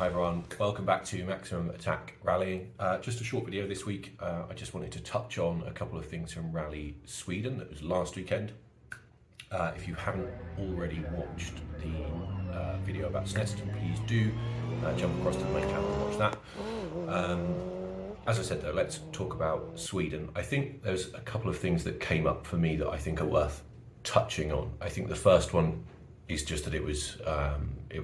Hi everyone, welcome back to Maximum Attack Rallying. Just a short video this week. I just wanted to touch on a couple of things from Rally Sweden that was last weekend. If you haven't already watched the video about Snetterton, please do jump across to the main channel and watch that. As I said though, let's talk about Sweden. I think there's a couple of things that came up for me that I think are worth touching on. I think the first one is just that it was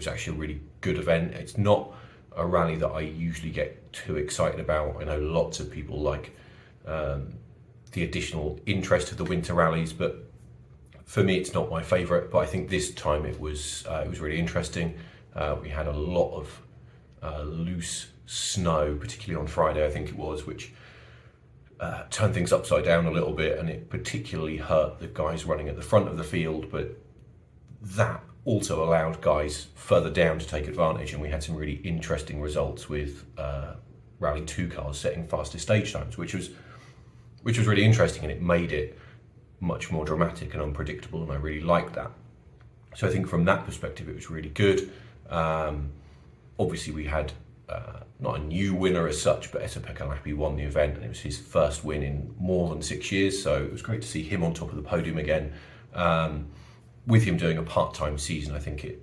actually a really good event. It's not a rally that I usually get too excited about. I know lots of people like the additional interest of the winter rallies, but for me it's not my favourite. But I think this time it was really interesting. We had a lot of loose snow, particularly on Friday I think it was, which turned things upside down a little bit, and it particularly hurt the guys running at the front of the field, but that also allowed guys further down to take advantage, and we had some really interesting results with Rally 2 cars setting fastest stage times, which was really interesting, and it made it much more dramatic and unpredictable, and I really liked that. So I think from that perspective it was really good. Obviously we had not a new winner as such, but Esa-Pekka Lappi won the event, and it was his first win in more than 6 years, so it was great to see him on top of the podium again. With him doing a part-time season, I think it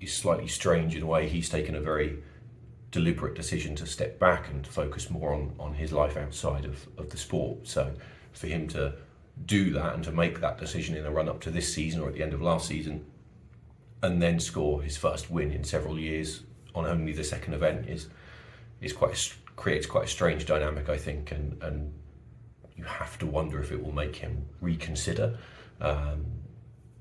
is slightly strange in a way. He's taken a very deliberate decision to step back and focus more on his life outside of the sport. So for him to do that and to make that decision in the run-up to this season or at the end of last season, and then score his first win in several years on only the second event is creates quite a strange dynamic, I think, and you have to wonder if it will make him reconsider.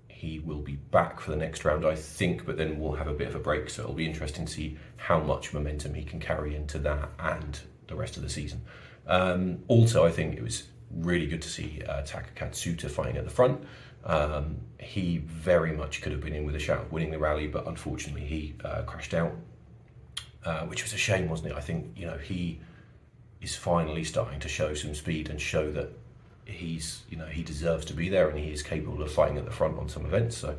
He will be back for the next round, I think, but then we'll have a bit of a break, so it'll be interesting to see how much momentum he can carry into that and the rest of the season. Also, I think it was really good to see Taka Katsuta fighting at the front. He very much could have been in with a shout of winning the rally, but unfortunately he crashed out, which was a shame, wasn't it? I think, you know, he is finally starting to show some speed and show that he deserves to be there, and he is capable of fighting at the front on some events. So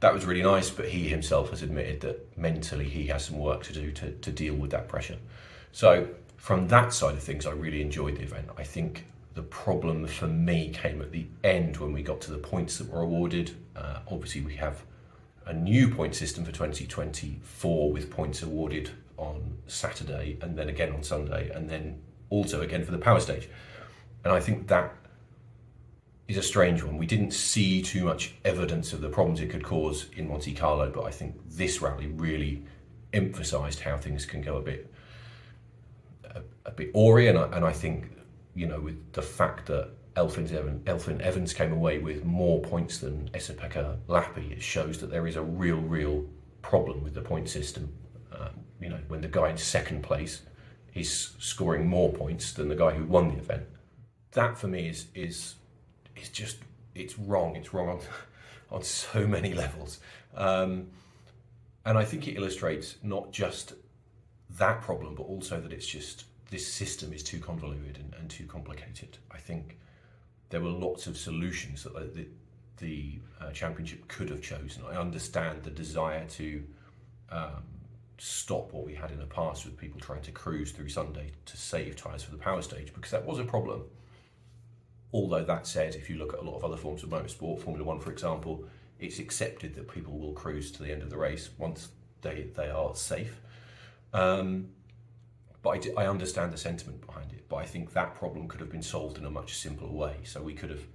that was really nice, but he himself has admitted that mentally he has some work to do to deal with that pressure. So from that side of things, I really enjoyed the event. I think the problem for me came at the end when we got to the points that were awarded. Obviously we have a new point system for 2024 with points awarded on Saturday and then again on Sunday, and then also again for the power stage. And I think that is a strange one. We didn't see too much evidence of the problems it could cause in Monte Carlo, but I think this rally really emphasised how things can go a bit awry, and I think, you know, with the fact that Elfyn Evans came away with more points than Esa-Pekka Lappi, it shows that there is a real problem with the point system. You know, when the guy in second place is scoring more points than the guy who won the event. That for me is just, it's wrong. It's wrong on so many levels. And I think it illustrates not just that problem, but also that it's just, this system is too convoluted and too complicated. I think there were lots of solutions that the championship could have chosen. I understand the desire to stop what we had in the past with people trying to cruise through Sunday to save tyres for the power stage, because that was a problem. Although that said, if you look at a lot of other forms of motorsport, Formula 1 for example, it's accepted that people will cruise to the end of the race once they are safe. But I understand the sentiment behind it, but I think that problem could have been solved in a much simpler way. So we could have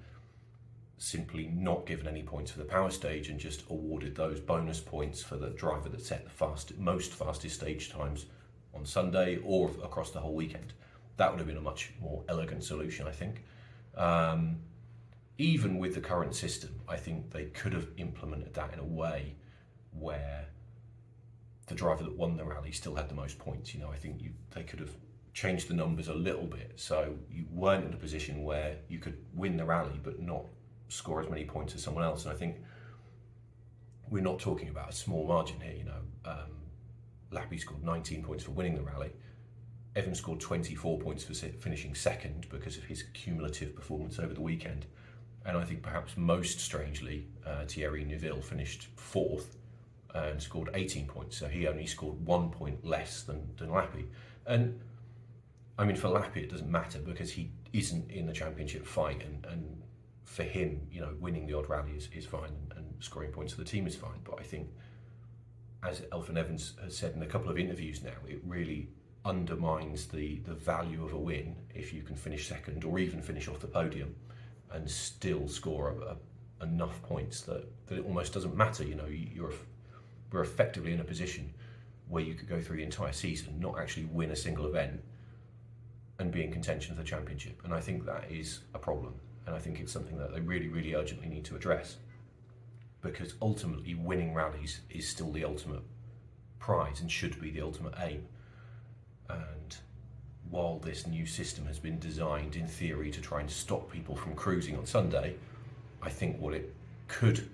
simply not given any points for the power stage and just awarded those bonus points for the driver that set the most fastest stage times on Sunday or across the whole weekend. That would have been a much more elegant solution, I think. Even with the current system, I think they could have implemented that in a way where the driver that won the rally still had the most points. You know, I think they could have changed the numbers a little bit, so you weren't in a position where you could win the rally but not score as many points as someone else. And I think we're not talking about a small margin here. You know, Lappi scored 19 points for winning the rally. Evans scored 24 points for finishing second because of his cumulative performance over the weekend. And I think perhaps most strangely, Thierry Neuville finished fourth and scored 18 points. So he only scored 1 point less than Lappy. And I mean, for Lappy, it doesn't matter because he isn't in the championship fight. And for him, you know, winning the odd rally is fine, and scoring points for the team is fine. But I think, as Elfyn Evans has said in a couple of interviews now, it really undermines the value of a win if you can finish second or even finish off the podium and still score enough points that it almost doesn't matter. You know, we're effectively in a position where you could go through the entire season, not actually win a single event, and be in contention for the championship. And I think that is a problem. And I think it's something that they really, really urgently need to address, because ultimately winning rallies is still the ultimate prize and should be the ultimate aim. And while this new system has been designed in theory to try and stop people from cruising on Sunday, I think what it could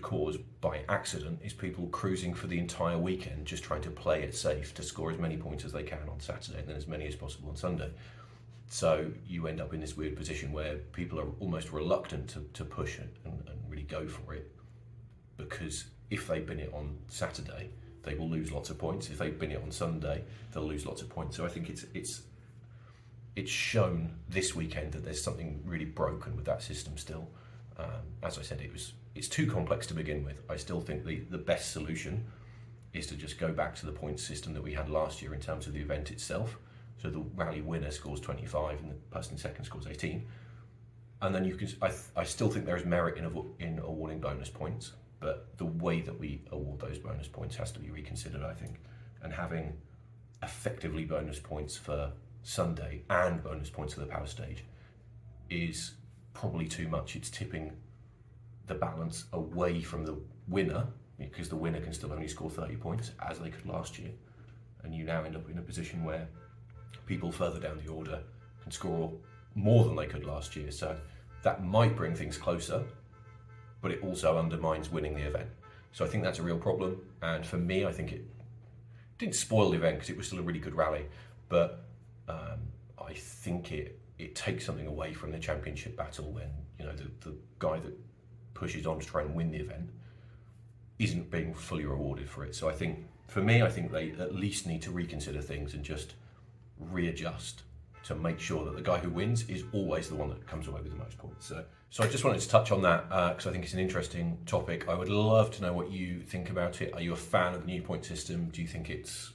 cause by accident is people cruising for the entire weekend, just trying to play it safe to score as many points as they can on Saturday and then as many as possible on Sunday. So you end up in this weird position where people are almost reluctant to push it and really go for it, because if they bin it on Saturday, they will lose lots of points. If they bin it on Sunday, they'll lose lots of points. So I think it's shown this weekend that there's something really broken with that system still. As I said, it's too complex to begin with. I still think the best solution is to just go back to the point system that we had last year in terms of the event itself. So the rally winner scores 25 and the person second scores 18. And then you can, I still think there is merit in awarding bonus points, but the way that we award those bonus points has to be reconsidered, I think. And having effectively bonus points for Sunday and bonus points for the power stage is probably too much. It's tipping the balance away from the winner, because the winner can still only score 30 points as they could last year. And you now end up in a position where people further down the order can score more than they could last year. So that might bring things closer, but it also undermines winning the event. So I think that's a real problem. And for me, I think it didn't spoil the event because it was still a really good rally, but I think it takes something away from the championship battle when, you know, the guy that pushes on to try and win the event isn't being fully rewarded for it. So I think, for me, I think they at least need to reconsider things and just readjust to make sure that the guy who wins is always the one that comes away with the most points. So I just wanted to touch on that because I think it's an interesting topic. I would love to know what you think about it. Are you a fan of the new point system? Do you think it's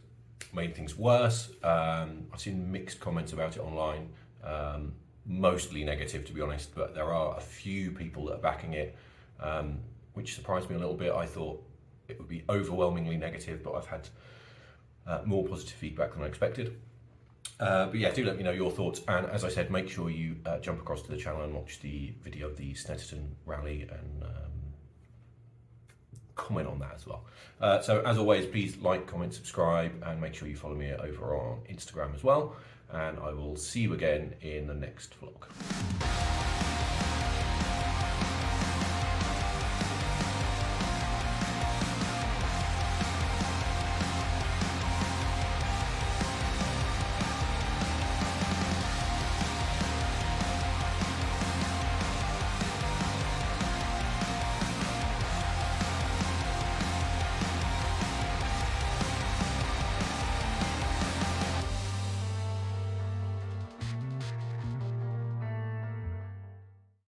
made things worse? I've seen mixed comments about it online, mostly negative, to be honest, but there are a few people that are backing it, which surprised me a little bit. I thought it would be overwhelmingly negative, but I've had more positive feedback than I expected. But yeah, do let me know your thoughts, and as I said, make sure you jump across to the channel and watch the video of the Snetterton rally and comment on that as well. So as always, please like, comment, subscribe, and make sure you follow me over on Instagram as well, and I will see you again in the next vlog.